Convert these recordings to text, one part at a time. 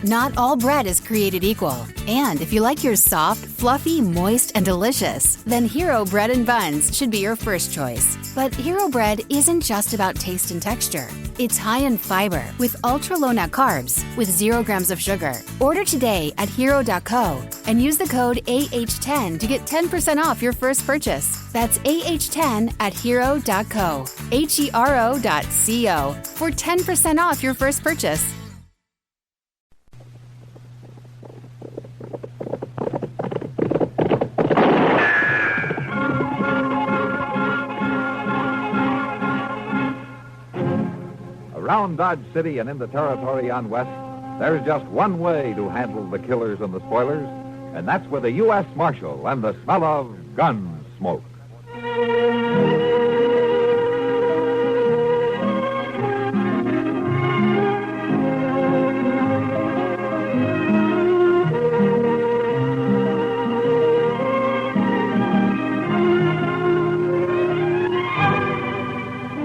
Not all bread is created equal. And if you like yours soft, fluffy, moist, and delicious, then Hero Bread and Buns should be your first choice. But Hero Bread isn't just about taste and texture. It's high in fiber with ultra-low net carbs with 0 grams of sugar. Order today at hero.co and use the code AH10 to get 10% off your first purchase. That's AH10 at hero.co, HERO.co for 10% off your first purchase. Around Dodge City and in the territory on West, there's just one way to handle the killers and the spoilers, and that's with a U.S. Marshal and the smell of Gunsmoke.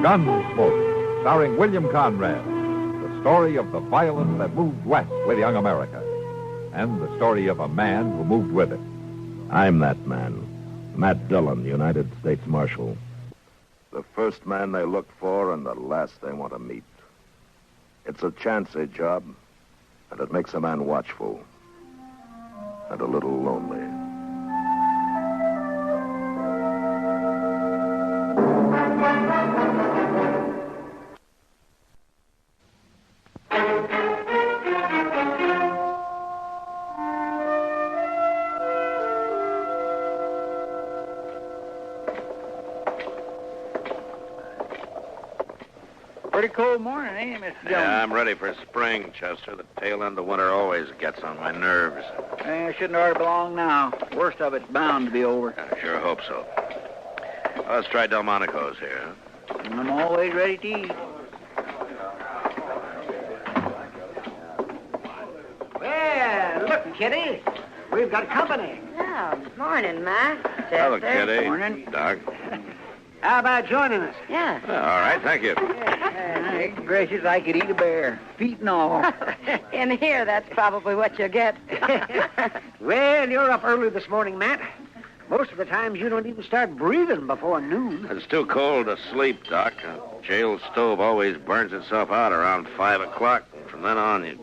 Gunsmoke, starring William Conrad, the story of the violence that moved west with young America, and the story of a man who moved with it. I'm that man, Matt Dillon, United States Marshal. The first man they look for and the last they want to meet. It's a chancy job, and it makes a man watchful and a little lonely. Pretty cold morning, ain't it, Mr. Dillon? Yeah, I'm ready for spring, Chester. The tail end of winter always gets on my nerves. I shouldn't already belong now. Worst of it's bound to be over. I sure hope so. Well, let's try Delmonico's here. I'm always ready to eat. Well, look, Kitty. We've got company. Oh, morning, Ma. Hello, Chester. Kitty. Morning. Doc. How about joining us? Yeah. All right, thank you. Hey, gracious, I could eat a bear, feet and all. In here, that's probably what you'll get. Well, you're up early this morning, Matt. Most of the times you don't even start breathing before noon. It's too cold to sleep, Doc. A jail stove always burns itself out around 5 o'clock. And from then on, you...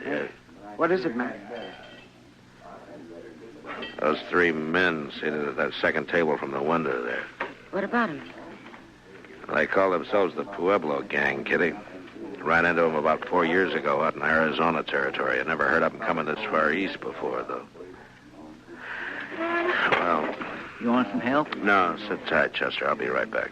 Yeah. What is it, Matt? Those 3 men seated at that second table from the window there. What about him? They call themselves the Pueblo Gang, Kitty. Ran into them about 4 years ago out in Arizona territory. I never heard of them coming this far east before, though. Well... You want some help? No, sit tight, Chester. I'll be right back.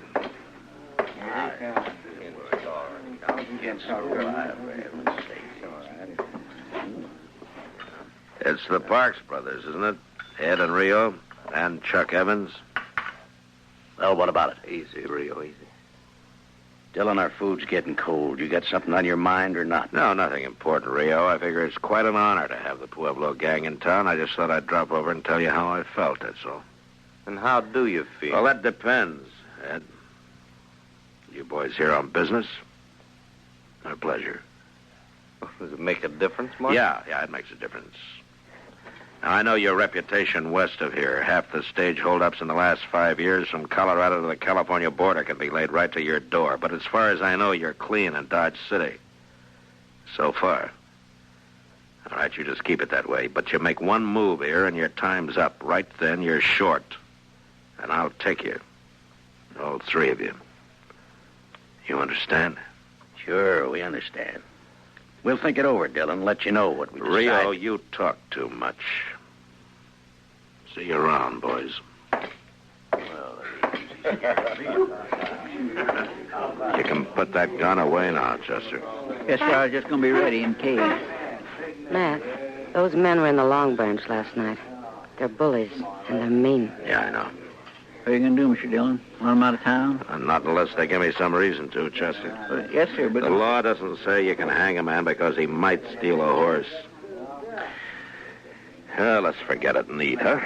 It's the Parks brothers, isn't it? Ed and Rio, and Chuck Evans. Well, what about it? Easy, Rio, easy. Dillon, our food's getting cold. You got something on your mind or not? No, nothing important, Rio. I figure it's quite an honor to have the Pueblo Gang in town. I just thought I'd drop over and tell you how I felt, that's all. And how do you feel? Well, that depends, Ed. You boys here on business? Or pleasure? Does it make a difference, Mark? Yeah, it makes a difference. Now, I know your reputation west of here. Half the stage holdups in the last 5 years from Colorado to the California border can be laid right to your door. But as far as I know, you're clean in Dodge City. So far. All right, you just keep it that way. But you make one move here and your time's up. Right then, you're short. And I'll take you. All 3 of you. You understand? Sure, we understand. We'll think it over, Dillon, let you know what we decide. Rio, you talk too much. See you around, boys. You can put that gun away now, Chester. Yes, sir. I was just going to be ready in case. Matt, those men were in the Long Branch last night. They're bullies, and they're mean. Yeah, I know. What are you going to do, Mr. Dillon? Want them out of town? Not unless they give me some reason to, Chester. Yes, sir, but... The law doesn't say you can hang a man because he might steal a horse. Well, let's forget it and eat, huh?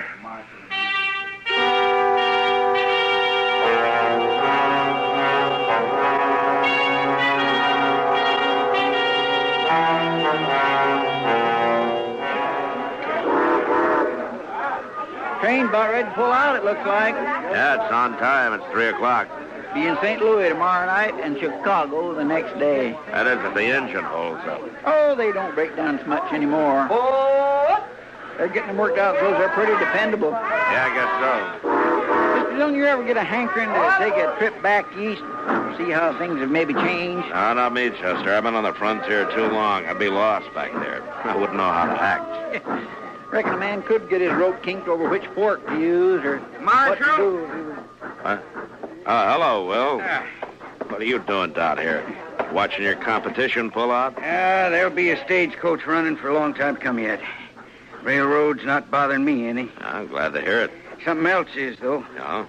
Train's about ready to pull out, it looks like. Yeah, it's on time. It's 3 o'clock. Be in St. Louis tomorrow night and Chicago the next day. That is if the engine holds up. Oh, they don't break down as much anymore. Oh! They're getting them worked out. Those are pretty dependable. Yeah, I guess so. Mr. Dillon, you ever get a hankering to take a trip back east? See how things have maybe changed? No, not me, Chester. I've been on the frontier too long. I'd be lost back there. I wouldn't know how to act. Reckon a man could get his rope kinked over which fork to use or what to do if he was... What? Hello, Will. What are you doing down here? Watching your competition pull out? There'll be a stagecoach running for a long time to come yet. Railroad's not bothering me any. I'm glad to hear it. Something else is, though. No?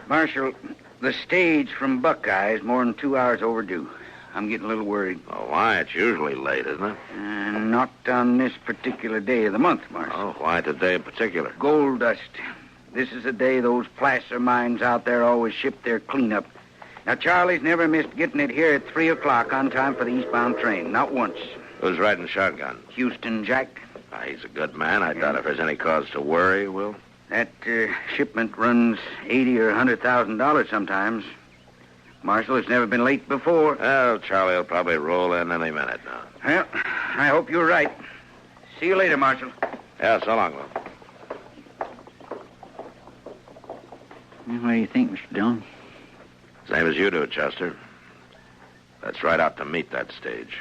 Marshal, the stage from Buckeye is more than 2 hours overdue. I'm getting a little worried. Oh, why? It's usually late, isn't it? Not on this particular day of the month, Marshal. Oh, why today in particular? Gold dust. This is the day those placer mines out there always ship their cleanup. Now, Charlie's never missed getting it here at 3 o'clock on time for the eastbound train. Not once. Who's riding shotgun? Houston Jack. He's a good man. I doubt if there's any cause to worry, Will. That shipment runs $80,000 or $100,000 sometimes. Marshal, it's never been late before. Well, Charlie will probably roll in any minute now. Well, I hope you're right. See you later, Marshal. Yeah, so long, Will. What do you think, Mr. Dillon? Same as you do, Chester. Let's ride out to meet that stage.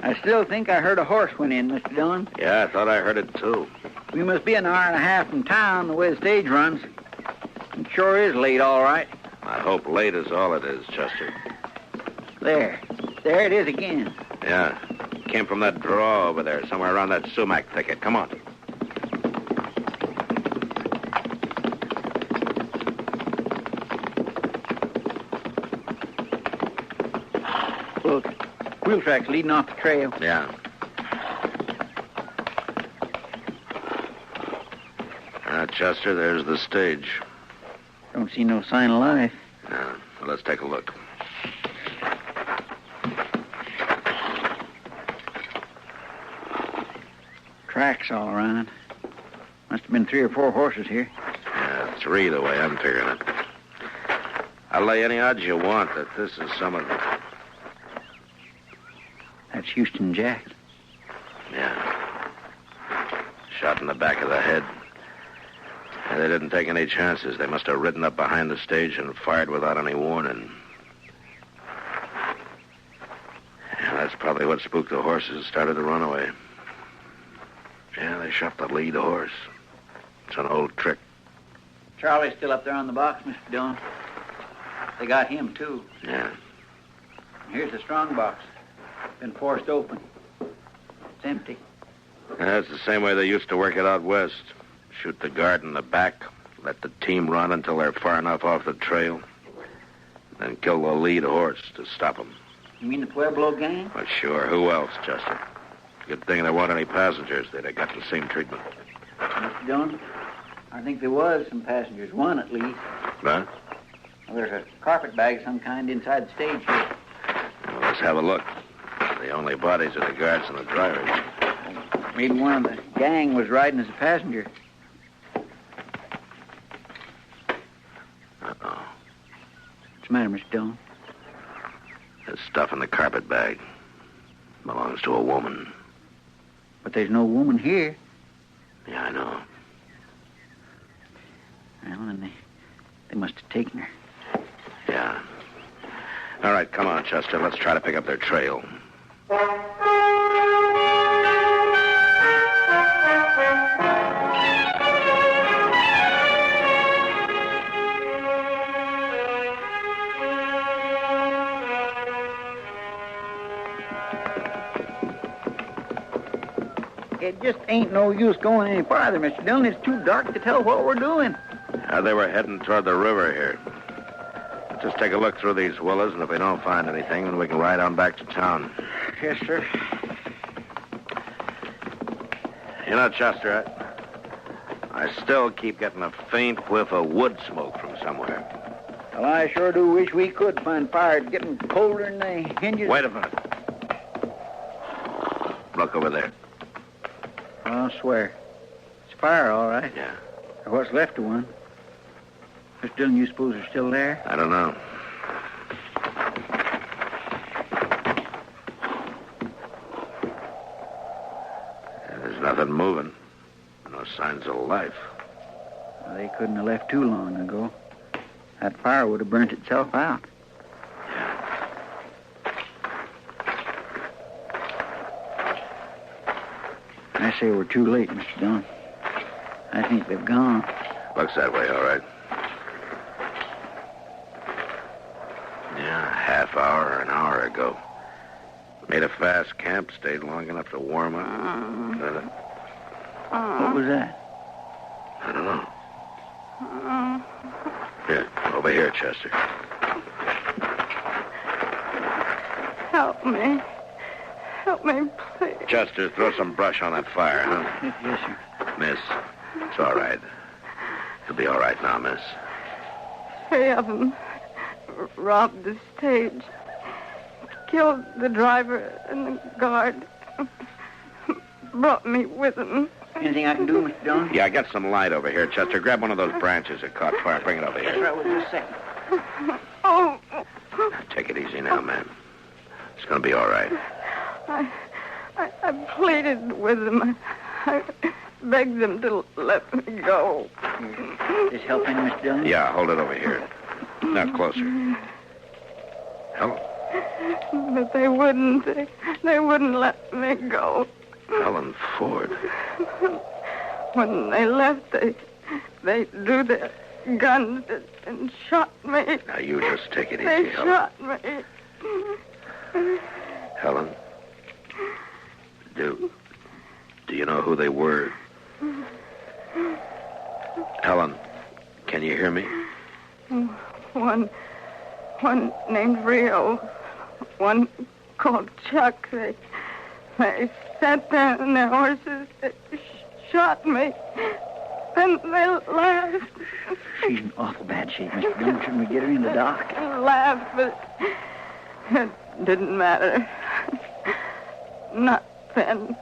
I still think I heard a horse went in, Mr. Dillon. Yeah, I thought I heard it, too. We must be an hour and a half from town the way the stage runs. It sure is late, all right. I hope late is all it is, Chester. There it is again. Yeah, came from that draw over there, somewhere around that sumac thicket. Come on. Look, wheel tracks leading off the trail. Yeah. Chester, there's the stage. Don't see no sign of life. Yeah, well, let's take a look. Tracks all around. Must have been 3 or 4 horses here. Yeah, 3 the way I'm figuring it. I'll lay any odds you want that this is some of them. That's Houston Jack. Yeah. Shot in the back of the head. They didn't take any chances. They must have ridden up behind the stage and fired without any warning. Yeah, that's probably what spooked the horses and started to run away. Yeah, they shot the lead horse. It's an old trick. Charlie's still up there on the box, Mr. Dillon. They got him, too. Yeah. Here's the strong box. Been forced open. It's empty. That's the same way they used to work it out west. Shoot the guard in the back, let the team run until they're far enough off the trail, then kill the lead horse to stop them. You mean the Pueblo gang? Well, sure. Who else, Chester? Good thing there weren't any passengers. They'd have got the same treatment. Mr. Dillon, I think there was some passengers. One, at least. Huh? Well, there's a carpet bag of some kind inside the stage here. Well, let's have a look. The only bodies are the guards and the drivers. Maybe one of the gang was riding as a passenger. Uh-oh. What's the matter, Mr. Dillon? There's stuff in the carpet bag. Belongs to a woman. But there's no woman here. Yeah, I know. Well, then they must have taken her. Yeah. All right, come on, Chester. Let's try to pick up their trail. It just ain't no use going any farther, Mr. Dillon. It's too dark to tell what we're doing. They were heading toward the river here. Just take a look through these willows, and if we don't find anything, then we can ride on back to town. Yes, sir. You know, Chester, I still keep getting a faint whiff of wood smoke from somewhere. Well, I sure do wish we could find fire. It's getting colder than the hinges. Wait a minute. Look over there. I'll swear. It's fire, all right. Yeah. Or what's left of one. Mr. Dillon, you suppose they're still there? I don't know. There's nothing moving. No signs of life. Well, they couldn't have left too long ago. That fire would have burnt itself out. I say we're too late, Mr. Dillon. I think they've gone. Looks that way, all right. Yeah, a half hour or an hour ago. Made a fast camp, stayed long enough to warm up. What was that? I don't know. Here, over here, Chester. Help me. Help me, please. Chester, throw some brush on that fire, huh? Yes, sir. Miss, it's all right. It'll be all right now, miss. 3 of them robbed the stage. Killed the driver and the guard. Brought me with them. Anything I can do, Mr. Dillon? Yeah, I got some light over here, Chester. Grab one of those branches that caught fire. Bring it over Yes, here. right, with just a second. Oh, Take it easy now, man. It's going to be all right. I pleaded with them. I begged them to let me go. This helping, Mr. Dillon? Yeah, hold it over here. Now, closer. Helen. But they wouldn't. They wouldn't let me go. Helen Ford. When they left, they drew their guns and shot me. Now, you just take it easy, They Helen. shot me. Helen, do you know who they were? Helen, can you hear me? One named Rio. One called Chuck. They sat there on their horses. They shot me. Then they laughed. She's in awful bad shape, Mr. Dillon. Shouldn't we get her in the dock? Laughed, but it didn't matter. Not then.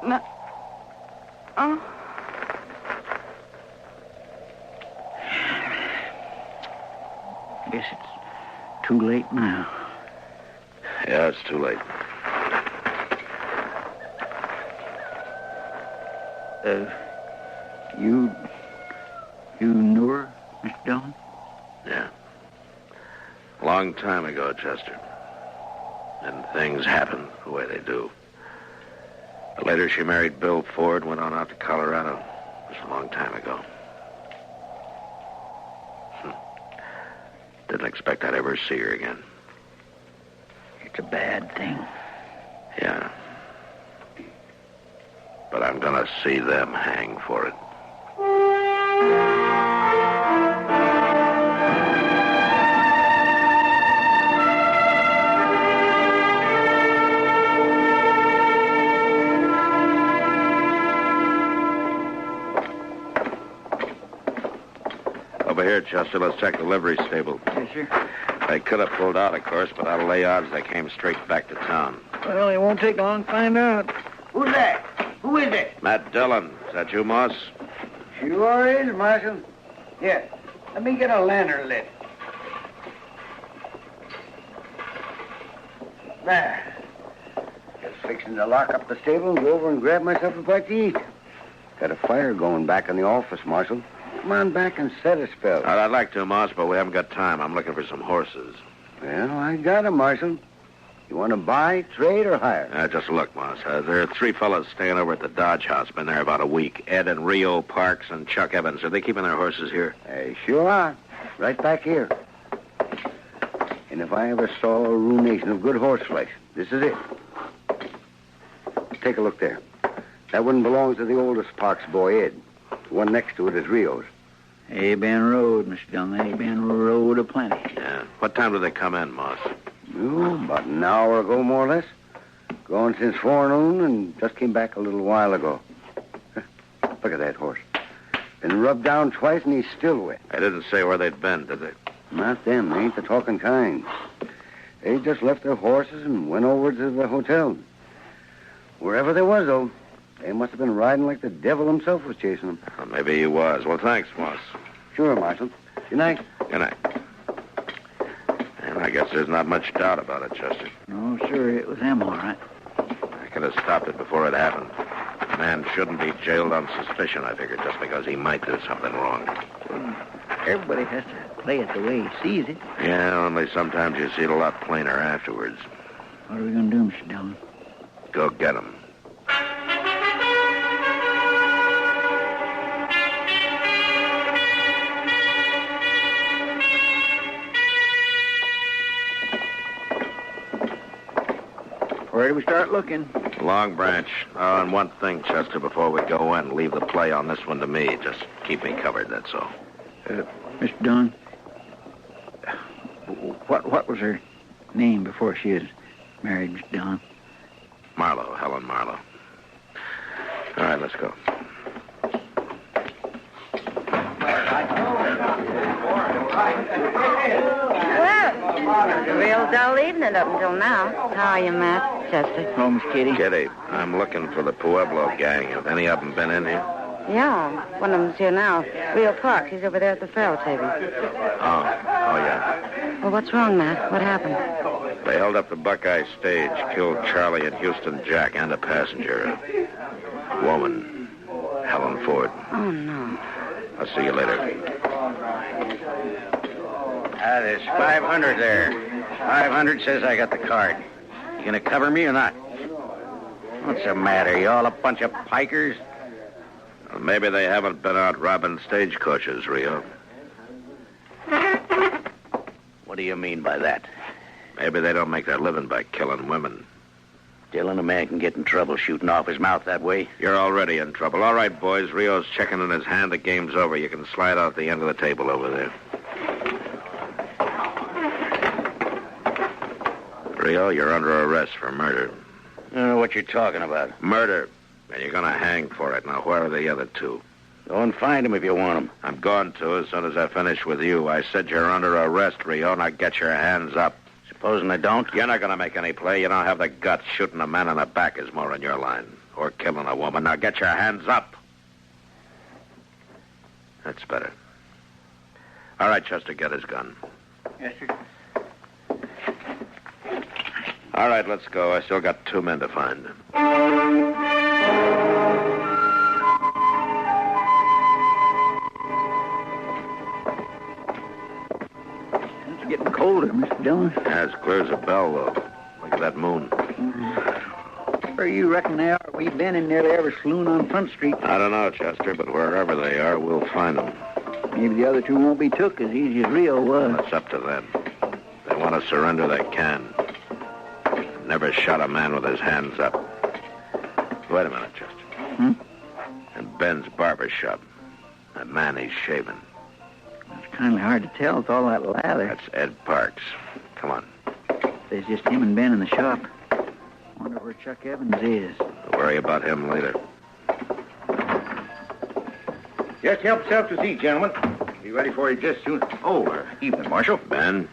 Not... Oh. Guess it's too late now. Yeah, it's too late. You knew her, Mr. Dillon? Yeah. A long time ago, Chester. And things happen the way they do. Later, she married Bill Ford, went on out to Colorado. It was a long time ago. Didn't expect I'd ever see her again. It's a bad thing. Yeah. But I'm gonna see them hang for it. Over here, Chester, let's check the livery stable. Yes, sir. They could have pulled out, of course, but I'll lay odds they came straight back to town. Well, it won't take long to find out. Who's that? Who is it? Matt Dillon. Is that you, Moss? Sure is, Marshal. Here, let me get a lantern lit. There. Just fixing to lock up the stable and go over and grab myself a bite to eat. Got a fire going back in the office, Marshal. Come on back and set a spell. I'd like to, Moss, but we haven't got time. I'm looking for some horses. Well, I got 'em, Marshal. You want to buy, trade, or hire? Just look, Moss. There are 3 fellas staying over at the Dodge House. Been there about a week. Ed and Rio Parks and Chuck Evans. Are they keeping their horses here? They sure are. Right back here. And if I ever saw a ruination of good horse flesh, this is it. Take a look there. That one belongs to the oldest Parks boy, Ed. The one next to it is Rio's. They been rode, Mr. Dillon. They been rode aplenty. Yeah. What time do they come in, Moss? Oh, about an hour ago, more or less. Gone since forenoon and just came back a little while ago. Look at that horse. Been rubbed down twice and he's still wet. I didn't say where they'd been, did they? Not them. They ain't the talking kind. They just left their horses and went over to the hotel. Wherever they was, though, they must have been riding like the devil himself was chasing them. Well, maybe he was. Well, thanks, Moss. Sure, Marshal. Good night. Good night. And I guess there's not much doubt about it, Chester. Oh, sure, it was them, all right. I could have stopped it before it happened. A man shouldn't be jailed on suspicion, I figured, just because he might do something wrong. Everybody has to play it the way he sees it. Yeah, only sometimes you see it a lot plainer afterwards. What are we going to do, Mr. Dillon? Go get him. Where do we start looking? Long Branch. Oh, and one thing, Chester, before we go in, leave the play on this one to me. Just keep me covered, that's all. Mr. Dillon, what was her name before she was married, Mr. Dillon? Marlowe, Helen Marlowe. All right, let's go. Well, real dull evening up until now. How are you, Matt? Chester? Home, Kitty. Kitty, I'm looking for the Pueblo gang. Have any of them been in here? Yeah, one of them's here now. Rio Parks, he's over there at the faro table. Oh, yeah. Well, what's wrong, Matt? What happened? They held up the Buckeye stage, killed Charlie and Houston Jack and a passenger, a woman, Helen Ford. Oh, no. I'll see you later. There's 500 there. 500 says I got the card. You gonna cover me or not? What's the matter? You all a bunch of pikers? Well, maybe they haven't been out robbing stagecoaches, Rio. What do you mean by that? Maybe they don't make their living by killing women. Dillon, a man can get in trouble shooting off his mouth that way. You're already in trouble. All right, boys, Rio's checking in his hand. The game's over. You can slide out the end of the table over there. Rio, you're under arrest for murder. I don't know what you're talking about. Murder. And you're going to hang for it. Now, where are the other two? Go and find them if you want them. I'm going to as soon as I finish with you. I said you're under arrest, Rio. Now get your hands up. Supposing I don't? You're not going to make any play. You don't have the guts. Shooting a man in the back is more in your line. Or killing a woman. Now get your hands up. That's better. All right, Chester, get his gun. Yes, sir. All right, let's go. I still got 2 men to find. It's getting colder, Mr. Dillon. Yeah, it's clear as a bell, though. Look at that moon. Where you reckon they are? We've been in nearly every saloon on Front Street. I don't know, Chester, but wherever they are, we'll find them. Maybe the other two won't be took as easy as Rio was. It's up to them. If they want to surrender, they can. Never shot a man with his hands up. Wait a minute, Chester. In Ben's barber shop. That man he's shaving. It's kind of hard to tell with all that lather. That's Ed Parks. Come on. There's just him and Ben in the shop. Wonder where Chuck Evans is. We'll worry about him later. Just help yourself to seat, gentlemen. Be ready for you just soon. Oh, evening, Marshal. Ben?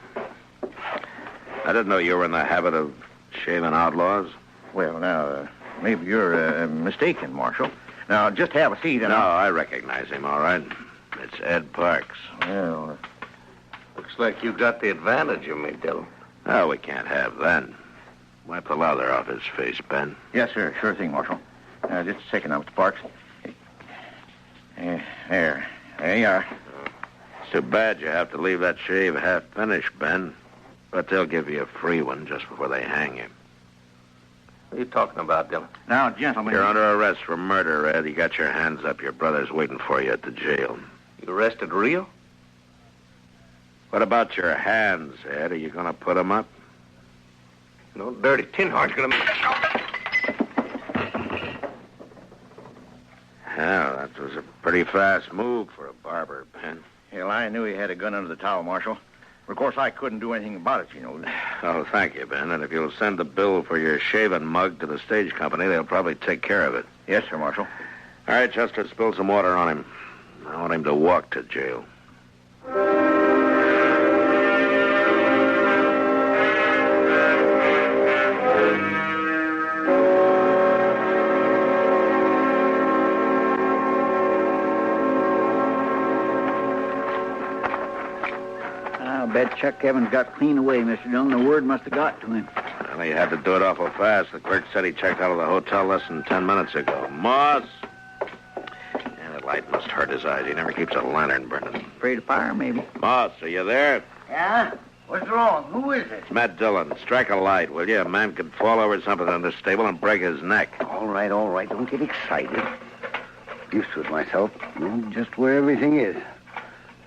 I didn't know you were in the habit of shaving outlaws. Well, now, maybe you're mistaken, Marshal. Now, just have a seat and... No, I recognize him, all right. It's Ed Parks. Well, Looks like you got the advantage of me, Dillon. Oh, we can't have that. Wipe the lather off his face, Ben. yes, sir. Sure thing, Marshal. Just a second now, Mr. Parks. There you are. It's too bad you have to leave that shave half finished, Ben. But they'll give you a free one just before they hang you. What are you talking about, Dillon? Now, gentlemen... You're under arrest for murder, Ed. You got your hands up. Your brother's waiting for you at the jail. You arrested Rio? What about your hands, Ed? Are you going to put them up? No dirty tin heart's gonna... Well, that was a pretty fast move for a barber, Ben. Hell, I knew he had a gun under the towel, Marshal. Of course, I couldn't do anything about it, you know. Oh, thank you, Ben. And if you'll send the bill for your shaving mug to the stage company, they'll probably take care of it. Yes, sir, Marshal. All right, Chester, spill some water on him. I want him to walk to jail. I'll bet Chuck Evans got clean away, Mr. Dillon. The word must have got to him. Well, he had to do it awful fast. The clerk said he checked out of the hotel less than 10 minutes ago. Moss! Yeah, that light must hurt his eyes. He never keeps a lantern burning. Afraid of fire, maybe. Moss, are you there? Yeah? What's wrong? Who is it? It's Matt Dillon. Strike a light, will you? A man could fall over something in the stable and break his neck. All right. Don't get excited. Used to it myself. Know just where everything is.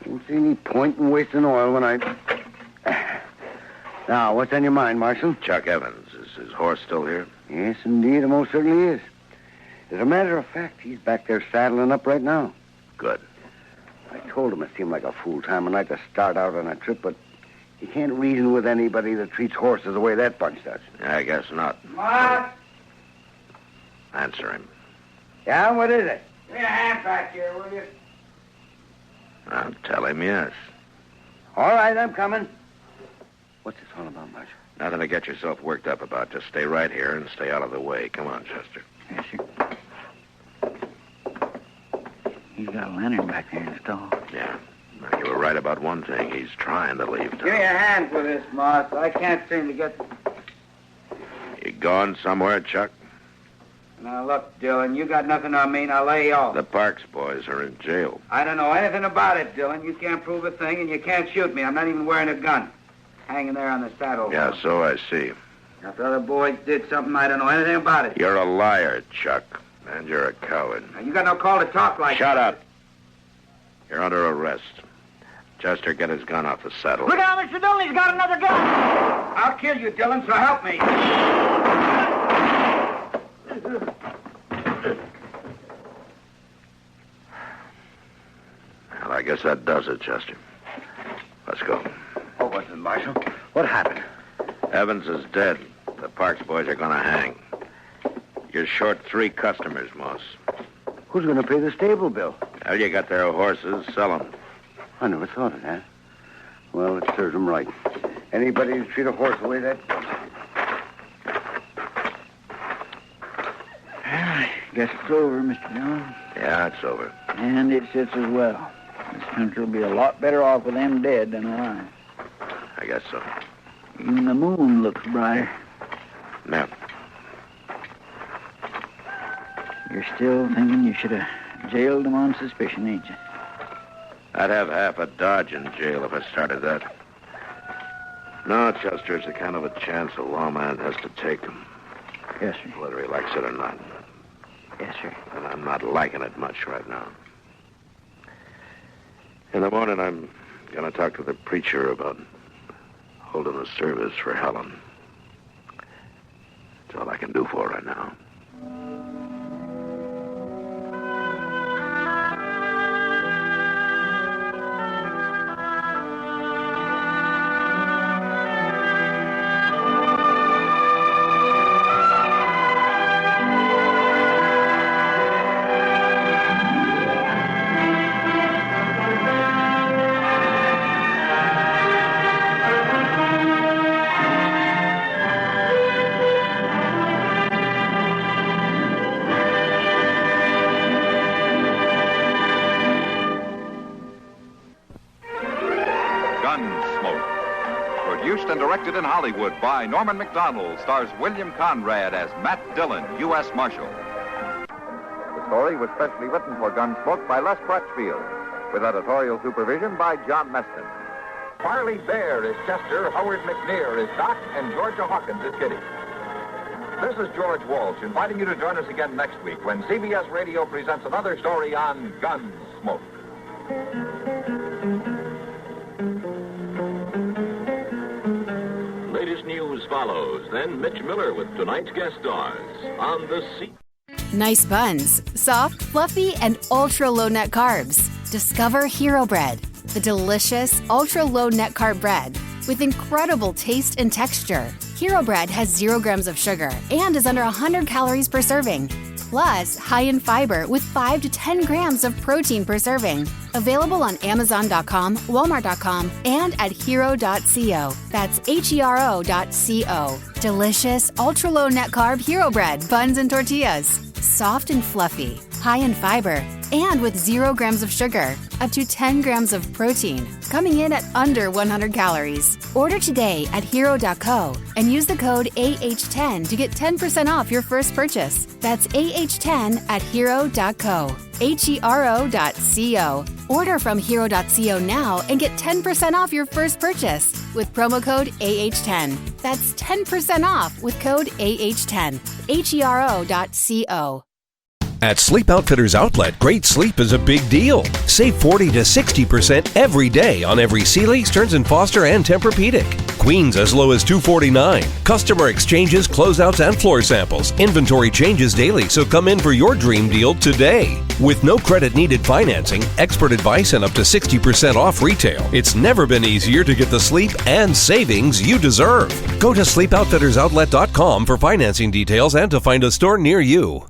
Don't see any point in wasting oil when I... Now, what's on your mind, Marshal? Chuck Evans. Is his horse still here? Yes, indeed. It most certainly is. As a matter of fact, he's back there saddling up right now. Good. I told him it seemed like a fool time of night to start out on a trip, but he can't reason with anybody that treats horses the way that bunch does. I guess not. What? Answer him. Yeah, what is it? Give me a hand back here, will you? I'll tell him yes. All right, I'm coming. What's this all about, Marshal? Nothing to get yourself worked up about. Just stay right here and stay out of the way. Come on, Chester. Yes, sir. He's got a lantern back there in the stall. Yeah. Now, you were right about one thing. He's trying to leave town. Give me a hand with this, Moss. I can't seem to get... You gone somewhere, Chuck? Now, look, Dillon, you got nothing on me, and I'll lay you off. The Parks boys are in jail. I don't know anything about it, Dillon. You can't prove a thing, and you can't shoot me. I'm not even wearing a gun. Hanging there on the saddle. Yeah, so I see. If the other boys did something, I don't know anything about it. You're a liar, Chuck. And you're a coward. Now, you got no call to talk like Shut that. up. You're under arrest. Chester, get his gun off the saddle. Look out, Mr. Dillon. He's got another gun. I'll kill you, Dillon, so help me. Well, I guess that does it, Chester. Let's go. What was it, Marshal? What happened? Evans is dead. The Parks boys are going to hang. You're short 3 customers, Moss. Who's going to pay the stable bill? Well, you got their horses. Sell them. I never thought of that. Well, it serves them right. Anybody who treat a horse the way that... I guess it's over, Mr. Dillon. Yeah, it's over. And it sits as well. This country will be a lot better off with them dead than alive. I guess so. Even the moon looks brighter. Now, You're still thinking you should have jailed them on suspicion, ain't you? I'd have half a Dodge in jail if I started that. No, Chester, it's the kind of a chance a lawman has to take. Yes, sir. Whether he likes it or not. Yes, sir. And I'm not liking it much right now. In the morning, I'm going to talk to the preacher about holding a service for Helen. That's all I can do for her right now. Gunsmoke. Produced and directed in Hollywood by Norman Macdonnell, stars William Conrad as Matt Dillon, U.S. Marshal. The story was specially written for Gunsmoke by Les Crutchfield, with editorial supervision by John Meston. Farley Bear is Chester, Howard McNear is Doc, and Georgia Hawkins is Kitty. This is George Walsh inviting you to join us again next week when CBS Radio presents another story on Gunsmoke. Latest news follows, then Mitch Miller with tonight's guest stars on the sea. Nice buns, soft, fluffy, and ultra-low net carbs. Discover Hero Bread, the delicious ultra-low net carb bread with incredible taste and texture. Hero Bread has 0 grams of sugar and is under 100 calories per serving. plus high in fiber with 5 to 10 grams of protein per serving. Available on Amazon.com, Walmart.com, and at hero.co. That's HERO.co. Delicious, ultra-low net carb Hero Bread, buns and tortillas. Soft and fluffy, high in fiber, and with 0 grams of sugar, up to 10 grams of protein, coming in at under 100 calories. Order today at hero.co and use the code AH10 to get 10% off your first purchase. That's AH10 at hero.co. HERO.co. Order from hero.co now and get 10% off your first purchase with promo code AH10. That's 10% off with code AH10. HERO.co. At Sleep Outfitters Outlet, great sleep is a big deal. Save 40 to 60% every day on every Sealy, Stearns & Foster, and Tempur-Pedic. Queens as low as $249. Customer exchanges, closeouts, and floor samples. Inventory changes daily, so come in for your dream deal today. With no credit needed financing, expert advice, and up to 60% off retail, it's never been easier to get the sleep and savings you deserve. Go to SleepOutfittersOutlet.com for financing details and to find a store near you.